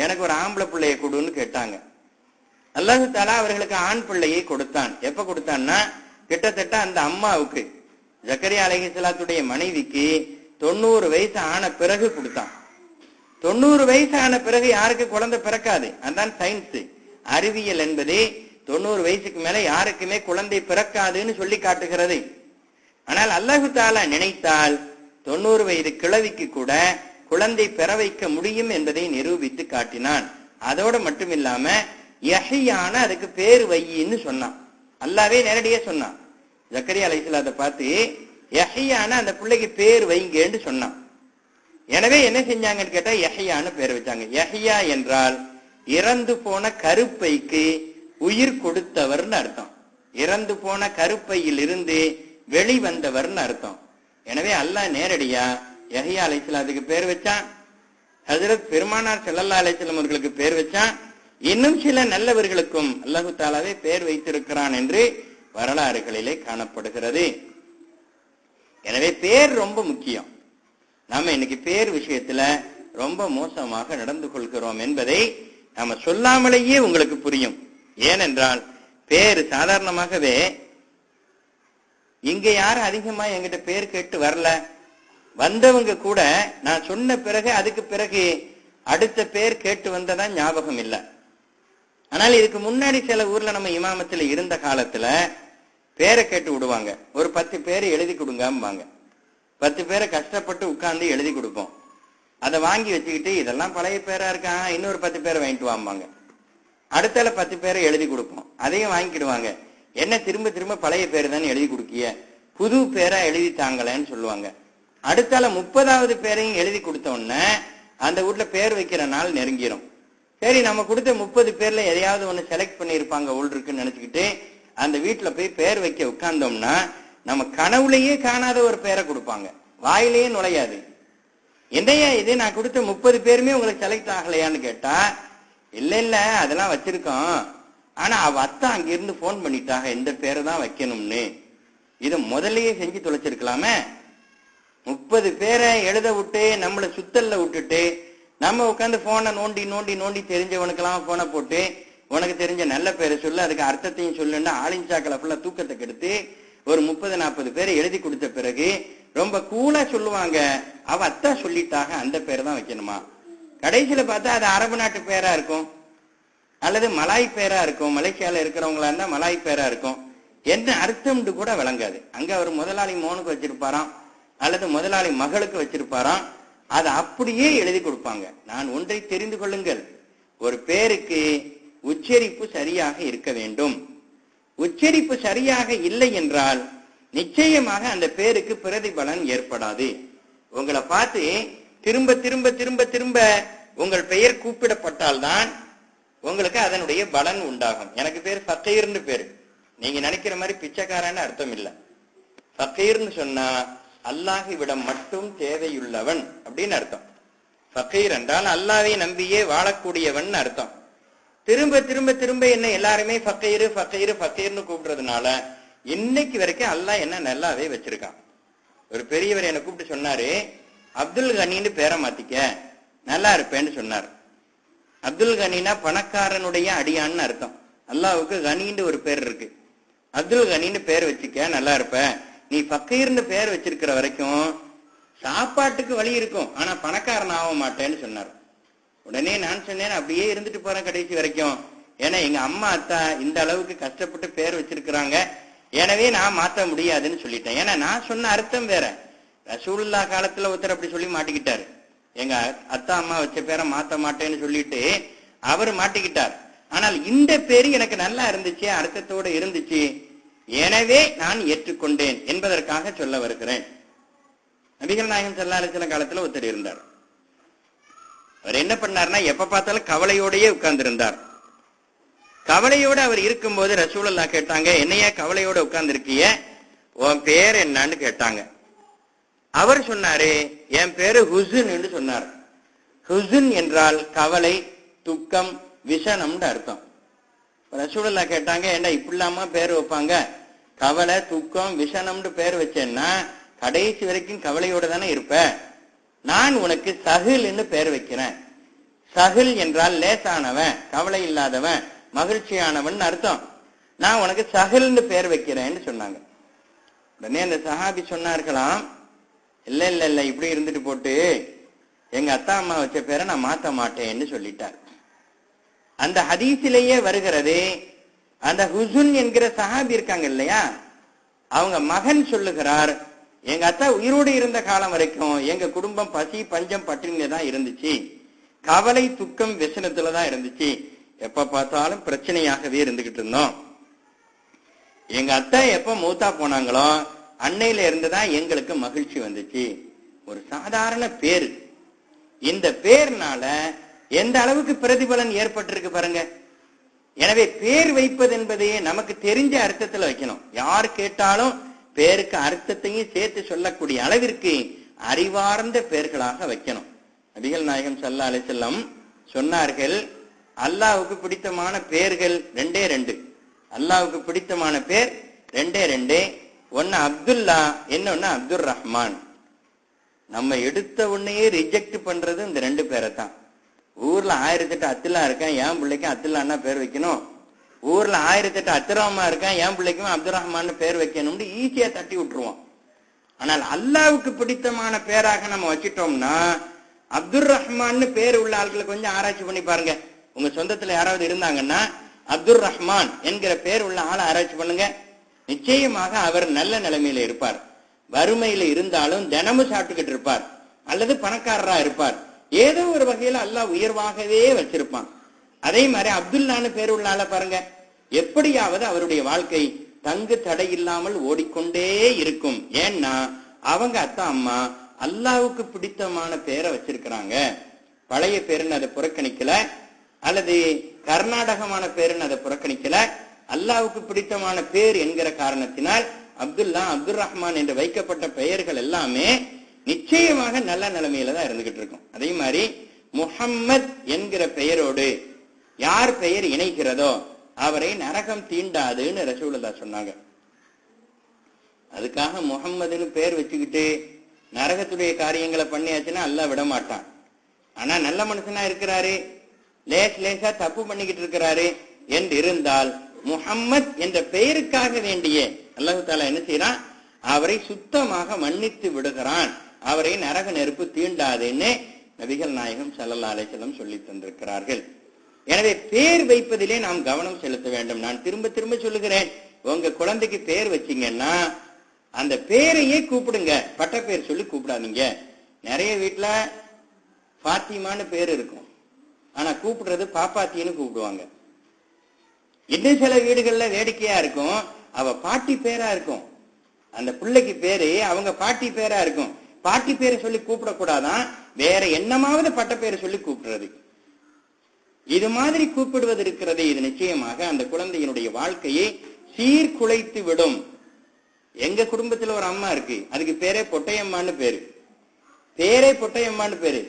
எனக்கு ஒரு ஆம்பளை பிள்ளையை கொடுன்னு கேட்டாங்க. அல்லாஹ் தஆலா அவர்களுக்கு ஆண் பிள்ளையை கொடுத்தான். எப்ப கொடுத்தான்னா, கிட்டத்தட்ட அந்த அம்மாவுக்கு, ஜக்கரியா அலைஹிஸ்ஸலாத்துடைய மனைவிக்கு 90 வயசு ஆன பிறகு கொடுத்தான். 90 வயசு ஆன பிறகு யாருக்கு குழந்தை பிறக்காது. அதான் சயின்ஸ், அறிவியல் என்பதே 90 வயசுக்கு மேல யாருக்குமே குழந்தை பிறக்காதுன்னு சொல்லி காட்டுகிறது. ஆனால் அல்லாஹ் தஆலா நினைத்தால் 90 வயது கிழவிக்கு கூட குழந்தை பெற வைக்க முடியும் என்பதை நிரூபித்து காட்டினான். அதோட மட்டும் இல்லாம யஹ்யான அதுக்கு பேர் வையின்னு சொன்னான். அல்லாவே நேரடியா சொன்னான். ஜக்கரியா அலைஹிஸ்ஸலாத்தை பார்த்து யஹ்யான அந்த பிள்ளைக்கு பேர் வைங்கன்னு சொன்னான். எனவே என்ன செஞ்சாங்கன்னு கேட்டா யஹ்யான்னு பேர் வச்சாங்க. யஹ்யா என்றால் இறந்து போன கருப்பைக்கு உயிர் கொடுத்தவர்னு அர்த்தம். இறந்து போன கருப்பையில் இருந்து வெளிவந்தவர்னு அர்த்தம். எனவே அல்லாஹ் நேரடியா யஹ்யா அலைஹிஸ்ஸலாத்துக்கு பேர் வச்சான். ஹஜ்ரத் பெருமானார் ஸல்லல்லாஹு அலைஹி வஸல்லம் அவர்களுக்கு பேர் வச்சான். இன்னும் சில நல்லவர்களுக்கும் அல்லாஹ் தஆலாவே பேர் வைத்திருக்கிறான் என்று வரலாறுகளிலே காணப்படுகிறது. எனவே பேர் ரொம்ப முக்கியம். நாம இன்னைக்கு பேர் விஷயத்துல ரொம்ப மோசமாக நடந்து கொள்கிறோம் என்பதை நாம சொல்லாமலேயே உங்களுக்கு புரியும். ஏனென்றால் பேர் சாதாரணமாகவே இங்க யாரும் அதிகமா என்கிட்ட பேர் கேட்டு வரல, வந்தவங்க கூட நான் சொன்ன பிறகு அதுக்கு பிறகு அடுத்த பேர் கேட்டு வந்ததான் ஞாபகம் இல்லை. ஆனால் இதுக்கு முன்னாடி சில ஊர்ல நம்ம இமாமத்துல இருந்த காலத்துல பேரை கேட்டு விடுவாங்க. ஒரு 10 பேர் எழுதி கொடுங்கம்பாங்க. 10 பேரை கஷ்டப்பட்டு உட்கார்ந்து எழுதி கொடுப்போம். அதை வாங்கி வச்சுக்கிட்டு இதெல்லாம் பழைய பேரா இருக்கான், இன்னொரு 10 பேரை வாங்கிட்டு வாம்பாங்க. அடுத்தால 10 பேரை எழுதி கொடுப்போம். அதையும் வாங்கிக்கிடுவாங்க. என்ன திரும்ப திரும்ப பழைய பேரு தானே எழுதி கொடுக்கிய, புது பேரா எழுதி தாங்களேன்னு சொல்லுவாங்க. அடுத்தால 30வது பேரையும் எழுதி கொடுத்த உடனே அந்த வீட்டுல பேர் வைக்கிற நாள் நெருங்கிரும். சரி, நம்ம கொடுத்த 30 பேர்ல எதையாவது ஒண்ணு செலக்ட் பண்ணிருப்பாங்க உள் இருக்குன்னு நினைச்சுக்கிட்டு அந்த வீட்டுல போய் பேர் வைக்க உட்கார்ந்தோம்னா நம்ம கனவுலயே காணாத ஒரு பேரை கொடுப்பாங்க, வாயிலேயே நுழையாது. என்னையா இது, நான் கொடுத்த 30 பேருமே உங்களுக்கு செலக்ட் ஆகலையான்னு கேட்டா, இல்ல இல்ல அதெல்லாம் வச்சிருக்கோம், ஆனா அவ அத்தா அங்கிருந்து போன் பண்ணிட்டாங்க இந்த பேரை தான் வைக்கணும்னு. இதை முதல்லயே செஞ்சு தொலைச்சிருக்கலாமே. 30 பேரை எழுத விட்டு நம்மளை சுத்தல்ல விட்டுட்டு நம்ம உட்காந்து போனை நோண்டி நோண்டி நோண்டி தெரிஞ்சவனுக்கெல்லாம் போனை போட்டு உனக்கு தெரிஞ்ச நல்ல பேரை சொல்லு, அதுக்கு அர்த்தத்தையும் சொல்லுன்னா ஆளிஞ்சாக்களை ஃபுல்லா தூக்கத்தை கெடுத்து ஒரு 30-40 பேரை எழுதி கொடுத்த பிறகு ரொம்ப கூலா சொல்லுவாங்க, அவ அத்தா சொல்லிட்டாக அந்த பேரை தான் வைக்கணுமா. கடைசியில பார்த்தா அது அரபு நாட்டு பேரா இருக்கும், அல்லது மலாய் பேரா இருக்கும். மலேசியால இருக்கிறவங்களா இருந்தா மலாய் பேரா இருக்கும். என்ன அர்த்தம்னு கூட விளங்காது. அங்க அவர் முதலாளி மோனுக்கு வச்சிருப்பாராம், அல்லது முதலாளி மகளுக்கு வச்சிருப்பாராம். அதை அப்படியே எழுதி கொடுப்பாங்க. நான் ஒன்றை தெரிந்து கொள்ளுங்கள், ஒரு பேருக்கு உச்சரிப்பு சரியாக இருக்க வேண்டும். உச்சரிப்பு சரியாக இல்லை என்றால் நிச்சயமாக அந்த பேருக்கு பிரதிபலன் ஏற்படாது. உங்களை பார்த்து திரும்ப திரும்ப திரும்ப திரும்ப உங்கள் பெயர் கூப்பிடப்பட்டால்தான் உங்களுக்கு அதனுடைய பலன் உண்டாகும். எனக்கு பேர் ஃபக்கீர்னு பேரு, நீங்க நினைக்கிற மாதிரி பிச்சைக்காரன்னு அர்த்தம் இல்லை. ஃபக்கீர்னு சொன்னா அல்லாஹ்விடம் மட்டும் தேவையுள்ளவன் அப்படின்னு அர்த்தம். ஃபக்கீர் என்றால் அல்லாஹ்வை நம்பியே வாழக்கூடியவன் அர்த்தம். திரும்ப திரும்ப திரும்ப என்ன எல்லாருமே ஃபக்கீரு ஃபக்கீரு ஃபக்கீர்னு கூப்பிடுறதுனால இன்னைக்கு வரைக்கும் அல்லாஹ் என்ன நல்லாவே வச்சிருக்கான். ஒரு பெரியவர் என்னை கூப்பிட்டு சொன்னாரு, அப்துல் கனின்னு பேரை மாத்திக்க நல்லா இருப்பேன்னு சொன்னார். அப்துல் கனினா பணக்காரனுடைய அடியான்னு அர்த்தம். அல்லாஹ்வுக்கு கனின்னு ஒரு பேர் இருக்கு. அப்துல் கனின்னு பேர் வச்சுக்க நல்லா இருப்ப. நீ ஃபக்கீர்னு பேர் வச்சிருக்கிற வரைக்கும் சாப்பாட்டுக்கு வழி இருக்கும், ஆனா பணக்காரன் ஆக மாட்டேன்னு சொன்னார். உடனே நான் சொன்னேன், அப்படியே இருந்துட்டு போறேன் கடைசி வரைக்கும். ஏன்னா எங்க அம்மா அத்தா இந்த அளவுக்கு கஷ்டப்பட்டு பேர் வச்சிருக்கிறாங்க, எனவே நான் மாத்த முடியாதுன்னு சொல்லிட்டேன். ஏன்னா நான் சொன்ன அர்த்தம் வேற. ரசூலுல்லாஹ் காலத்துல ஒருத்தர் அப்படி சொல்லி மாட்டிக்கிட்டாரு. எங்க அத்தா அம்மா வச்ச பேரை மாத்த மாட்டேன்னு சொல்லிட்டு அவர் மாட்டிக்கிட்டார். ஆனால் இந்த பேரு எனக்கு நல்லா இருந்துச்சு, அர்த்தத்தோடு இருந்துச்சு, எனவே நான் ஏற்றுக்கொண்டேன் என்பதற்காக சொல்ல வருகிறேன். நபிகள் நாயகம் ஸல்லல்லாஹு அலைஹி வஸல்லம் காலத்துல ஒருத்தர் இருந்தார். அவர் என்ன பண்ணார்னா எப்ப பார்த்தாலும் கவலையோடயே உட்கார்ந்து இருந்தார். கவலையோட அவர் இருக்கும்போது ரசூலுல்லாஹ் கேட்டாங்க, என்னையா கவலையோட உட்கார்ந்து இருக்கிய, உன் பேர் என்னன்னு கேட்டாங்க. அவர் சொன்னாரு, என் பேரு ஹுசுன் என்று சொன்னார். ஹுசுன் என்றால் கவலை, துக்கம், விஷனம்னு அர்த்தம். ரசூலுல்லாஹ் கேட்டாங்க, என்ன இப்படிலாமா பேர் வைப்பாங்க, கவலை துக்கம் விஷனம்னு பேர் வச்சேன்னா கடைசி வரைக்கும் கவலையோட தானே இருப்ப, நான் உனக்கு சஹில்னு பேர் வைக்கிறேன். சஹில் என்றால் லேசானவன், கவலை இல்லாதவன், மகிழ்ச்சியானவன் அர்த்தம். நான் உனக்கு சஹில்னு பேர் வைக்கிறேன்னு சொன்னாங்க. உடனே அந்த சஹாபி சொன்னார்களாம், இல்ல இல்ல இல்ல இப்படி இருந்துட்டு போட்டு எங்க அத்தா அம்மா வச்ச பேரை நான் மாத்த மாட்டேன்னு சொல்லிட்டார். அந்த ஹதீஸிலேயே வருகிறது, அந்த ஹுசுன் என்கிற சஹாபி இருக்காங்க இல்லையா, அவங்க மகன் சொல்லுகிறார், எங்க அத்தா உயிரோடு இருந்த காலம் வரைக்கும் எங்க குடும்பம் பசி பஞ்சம் பட்டினில தான் இருந்துச்சு, கவலை துக்கம் விசனத்துலதான் இருந்துச்சு, எப்ப பார்த்தாலும் பிரச்சனையாகவே இருந்துகிட்டு இருந்தோம். எங்க அத்தா எப்ப மூத்தா போனாங்களோ அன்னையில இருந்துதான் எங்களுக்கு மகிழ்ச்சி வந்துச்சு. ஒரு சாதாரண பேரு, இந்த பேர்னால எந்த அளவுக்கு பிரதிபலன் ஏற்பட்டிருக்கு பாருங்க. எனவே பேர் வைப்பது என்பதே நமக்கு தெரிஞ்ச அர்த்தத்துல வைக்கணும். யார் கேட்டாலும் பேருக்கு அர்த்தத்தையும் சேர்த்து சொல்லக்கூடிய அளவிற்கு அறிவார்ந்த பெயர்களாக வைக்கணும். நபிகள் நாயகம் ஸல்லல்லாஹு அலைஹி வஸல்லம் சொன்னார்கள், அல்லாஹ்வுக்கு பிடித்தமான பெயர்கள் ரெண்டே ரெண்டு. அல்லாஹ்வுக்கு பிடித்தமான பேர் ரெண்டே ரெண்டு. ஒன்னு அப்துல்லா, இன்னொன்னு அப்துர் ரஹ்மான். நம்ம எடுத்த உடனேயே ரிஜெக்ட் பண்றது இந்த ரெண்டு பேரை தான். ஊர்ல 1008 அத்துல்லா இருக்கேன், என் பிள்ளைக்கும் அத்துல்லான்னா பேர் வைக்கணும். ஊர்ல 1008 அத்துராமா இருக்கேன், என் பிள்ளைக்கும் அப்துல் ரஹ்மான் பேர் வைக்கணும்னு ஈஸியா தட்டி விட்டுருவோம். ஆனால் அல்லாஹ்வுக்கு பிடித்தமான பேராக நம்ம வச்சிட்டோம்னா, அப்துல் ரஹ்மான் பேர் உள்ள ஆட்களை கொஞ்சம் ஆராய்ச்சி பண்ணி பாருங்க. உங்க சொந்தத்துல யாராவது இருந்தாங்கன்னா அப்துல் ரஹ்மான் என்கிற பேர் உள்ள ஆளை ஆராய்ச்சி பண்ணுங்க. நிச்சயமாக அவர் நல்ல நிலைமையில இருப்பார். வறுமையில இருந்தாலும் தினமும் சாப்பிட்டுக்கிட்டு இருப்பார், அல்லது பணக்காரரா இருப்பார். ஏதோ ஒரு வகையில அல்லாஹ் உயர்வாகவே வச்சிருப்பான். அதே மாதிரி அப்துல்லான்னு பேர் உள்ள ஆளை பாருங்க, எப்படியாவது அவருடைய வாழ்க்கை தங்கு தடை இல்லாமல் ஓடிக்கொண்டே இருக்கும். ஏன்னா அவங்க அத்தா அம்மா அல்லாஹ்வுக்கு பிடித்தமான பேரை வச்சிருக்கிறாங்க. பழைய பேருன்னு அதை புறக்கணிக்கல, அல்லது கர்நாடகமான பேருன்னு அதை புறக்கணிக்கல. அல்லாஹ்வுக்கு பிடித்தமான பேர் என்கிற காரணத்தினால் அப்துல்லா அப்துல் ரஹ்மான் என்று வைக்கப்பட்ட பெயர்கள் எல்லாமே நிச்சயமாக நல்ல நிலைமையில தான் இருந்துகிட்டு இருக்கும். அதே மாதிரி முஹம்மத் என்கிற பெயரோடு யார் பெயர் இணைக்கிறதோ அவரை நரகம் தீண்டாதுன்னு ரசூலுல்லாஹ் சொன்னாங்க. அதுக்காக முஹம்மதுன்னு பேர் வச்சுக்கிட்டு நரகத்துடைய காரியங்களை பண்ணியாச்சுன்னா அல்லாஹ் விட மாட்டான். ஆனா நல்ல மனுஷனா இருக்கிறாரு, லேசா தப்பு பண்ணிக்கிட்டு இருக்கிறாரு என்று இருந்தால் முஹம்மத் என்ற பெயருக்காக வேண்டிய அல்லாஹ் தஆலா என்ன செய்யறான், அவரை சுத்தமாக மன்னித்து விடுகிறான், அவரை நரக நெருப்பு தீண்டாதுன்னு நபிகள் நாயகம் ஸல்லல்லாஹு அலைஹி வஸல்லம் சொல்லி தந்திருக்கிறார்கள். எனவே பேர் வைப்பதிலே நாம் கவனம் செலுத்த வேண்டும். நான் திரும்ப திரும்ப சொல்லுகிறேன், உங்க குழந்தைக்கு பேர் வச்சீங்கன்னா அந்த பேரையே கூப்பிடுங்க, பட்ட பேர் சொல்லி கூப்பிடாதீங்க. நிறைய வீட்டுல பாத்திமான்னு பேர் இருக்கும், ஆனா கூப்பிடுறது பாப்பாத்தின்னு கூப்பிடுவாங்க. இன்னும் சில வீடுகள்ல வேடிக்கையா இருக்கும், அவ பாட்டி பேரா இருக்கும், அந்த பிள்ளைக்கு பேரு அவங்க பாட்டி பேரா இருக்கும். பாட்டி பேரை சொல்லி கூப்பிடக்கூடாதான், வேற என்னமாவது பட்ட பேரை சொல்லி கூப்பிடுறது. இது மாதிரி கூப்பிடுவது இருக்கிறது, இது நிச்சயமாக அந்த குழந்தையினுடைய வாழ்க்கையை சீர்குலைத்து விடும். எங்க குடும்பத்துல ஒரு அம்மா இருக்கு, அதுக்கு பேரே பொட்டையம்மான்னு பேரு. பேரே பொட்டையம்மான்னு பேரு.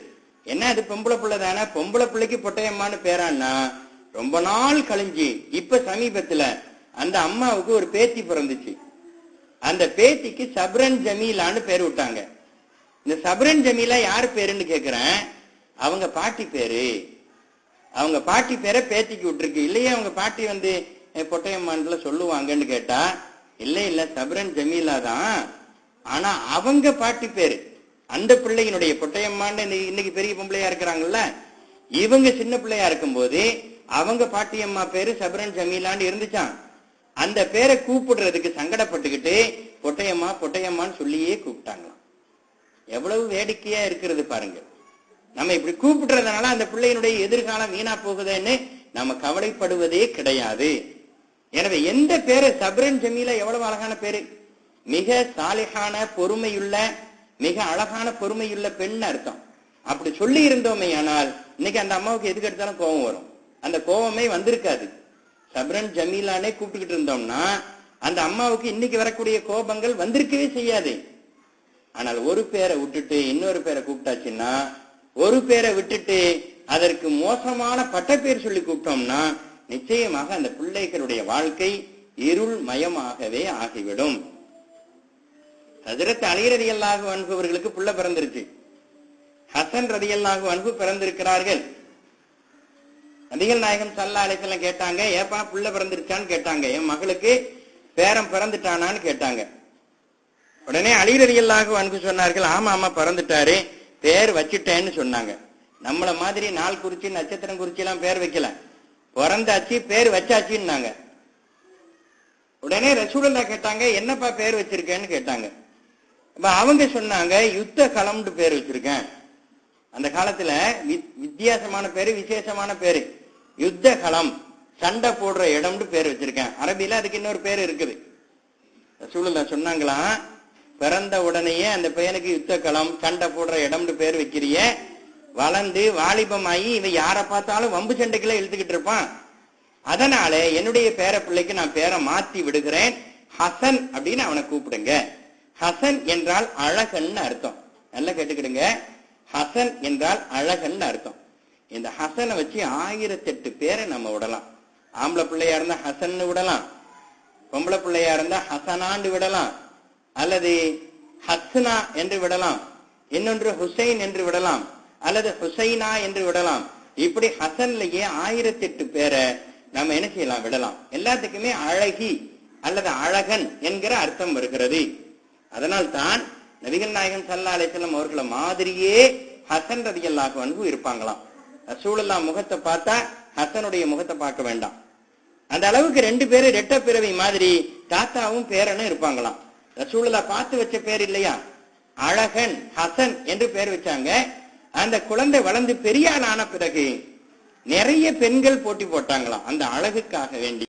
என்ன அது பொம்பளை பிள்ளை தானே, பொம்பளை பிள்ளைக்கு பொட்டையம்மான்னு பேரான்னா ரொம்ப நாள் கழிஞ்சு இப்ப சமீபத்துல அந்த அம்மாவுக்கு ஒரு பேத்தி பிறந்துச்சு. அந்த பேத்திக்கு சப்ரன் ஜமீலான்னு பேர் விட்டாங்க. இந்த சப்ரன் ஜமீலா யார் பேருன்னு கேக்குறேன், அவங்க பாட்டி பேரு. அவங்க பாட்டி பேரை பேத்திக்கு விட்டுருக்கு. இல்லையே அவங்க பாட்டி பொட்டையம்மான்ல சொல்லுவாங்கன்னு கேட்டா, இல்ல சப்ரன் ஜமீலா தான், ஆனா அவங்க பாட்டி பேரு அந்த பிள்ளையினுடைய பொட்டையம்மான்னு இன்னைக்கு பெரிய பொம்பளையா இருக்கிறாங்கல்ல, இவங்க சின்ன பிள்ளையா இருக்கும் போது அவங்க பாட்டியம்மா பேரு சப்ரன் ஜமீலான்னு இருந்துச்சான். அந்த பேரை கூப்பிடுறதுக்கு சங்கடப்பட்டுக்கிட்டு பொட்டையம்மா பொட்டையம்மான்னு சொல்லியே கூப்பிட்டாங்களாம். எவ்வளவு வேடிக்கையா இருக்கிறது பாருங்க. நம்ம இப்படி கூப்பிடுறதுனால அந்த பிள்ளையினுடைய எதிர்காலம் வீணா போகுதுன்னு நம்ம கவலைப்படுவதே கிடையாது. எனவே எந்த பேரு, சப்ரன் ஜமீலா எவ்வளவு அழகான பேரு, மிக சாலிஹான பொறுமையுள்ள மிக அழகான பொறுமையுள்ள பெண் அர்த்தம். அப்படி சொல்லி இருந்தோமே ஆனால் இன்னைக்கு அந்த அம்மாவுக்கு எதுக்கு எடுத்தாலும் கோபம் வரும். அந்த கோபமே வந்திருக்காது. சப்ரன் ஜமீலானே கூப்பிட்டுக்கிட்டு இருந்தோம்னா அந்த அம்மாவுக்கு இன்னைக்கு வரக்கூடிய கோபங்கள் வந்திருக்கவே செய்யாது. ஆனால் ஒரு பேரை விட்டுட்டு இன்னொரு பேரை கூப்பிட்டாச்சுன்னா, ஒரு பேரை விட்டுட்டு அதற்கு மோசமான பட்ட பேர் சொல்லி கூப்பிட்டோம்னா நிச்சயமாக அந்த பிள்ளைகளுடைய வாழ்க்கை இருள் மயமாகவே ஆகிவிடும். ஹஜ்ரத் அலி ரலியல்லாஹு அன்ஹு அவர்களுக்கு புள்ள பிறந்திருச்சு. ஹசன் ரலியல்லாஹு அன்ஹு பிறந்திருக்கிறார்கள். நபிகள் நாயகம் ஸல்லல்லாஹு அலைஹி வஸல்லம் கேட்டாங்க, ஏப்பா புள்ள பிறந்துருச்சான்னு கேட்டாங்க. என் மகளுக்கு பேரன் பிறந்துட்டானான்னு கேட்டாங்க. உடனே அலி ரலியல்லாஹு அன்ஹு சொன்னார்கள், ஆமா ஆமா பிறந்துட்டாரு, பேர் வச்சுட்டேன்னு சொன்னாங்க. நம்மள மாதிரி நாள் குறிச்சு நட்சத்திரம் குறிச்சு எல்லாம் பேர் வைக்கல, பிறந்தாச்சு பேர் வச்சாச்சுன்னாங்க. உடனே ரசூலுல்லாஹ் கேட்டாங்க, என்னப்பா பேர் வச்சிருக்கேன்னு கேட்டாங்க. அப்ப அவங்க சொன்னாங்க, யுத்த களம்னு பேர் வச்சிருக்கேன். அந்த காலத்துல வித்தியாசமான பேரு, விசேஷமான பேரு, யுத்த களம், சண்டை போடுற இடம்னு பேர் வச்சிருக்கேன். அரபியில அதுக்கு இன்னொரு பேர் இருக்குது. ரசூலுல்லாஹ் சொன்னாங்களா, பிறந்த உடனேயே அந்த பையனுக்கு யுத்த களம், சண்டை போடுற இடம்னு பேர் வைக்கிறிய, வளர்ந்து வாலிபமாயி இவன் யாரை பார்த்தாலும் வம்பு சண்டைக்குள்ள இழுத்துக்கிட்டு இருப்பான், அதனால என்னுடைய பேர பிள்ளைக்கு நான் பேரை மாத்தி விடுகிறேன், ஹசன் அப்படின்னு அவனை கூப்பிடுங்க. ஹசன் என்றால் அழகன்னு அர்த்தம். நல்லா கேட்டுக்கிடுங்க, ஹசன் என்றால் அழகன்னு அர்த்தம். இந்த ஹசனை வச்சு 1008 பேரை நம்ம விடலாம். ஆம்பளை பிள்ளையா இருந்தா ஹசன்னு விடலாம், பொம்பளை பிள்ளையா இருந்தா ஹசனாண்டு விடலாம், அல்லது ஹஸ்னா என்று விடலாம், இன்னொன்று ஹுசைன் என்று விடலாம், அல்லது ஹுசைனா என்று விடலாம். இப்படி ஹசன்லயே 1008 பேரை நம்ம என்ன செய்யலாம், விடலாம். எல்லாத்துக்குமே அழகி அல்லது அழகன் என்கிற அர்த்தம் வருகிறது. அதனால் தான் நபிகள் நாயகம் ஸல்லல்லாஹு அலைஹி வஸல்லம் அவர்களை மாதிரியே ஹசன் ரலியல்லாஹு அன்ஹு இருப்பாங்களாம். ரசூலுல்லாஹ் முகத்தை பார்த்தா ஹசனுடைய முகத்தை பார்க்க வேண்டாம். அந்த அளவுக்கு 2 பேரும் ரெட்ட பிறவி மாதிரி தாத்தாவும் பேரனும் இருப்பாங்களாம். ரசூலுல்லாஹ் பார்த்து வச்ச பேர் இல்லையா, அழகன் ஹசன் என்று பேர் வச்சாங்க. அந்த குழந்தை வளர்ந்து பெரியாள் ஆன பிறகு நிறைய பெண்கள் போட்டி போட்டாங்களாம் அந்த அழகுக்காக வேண்டி.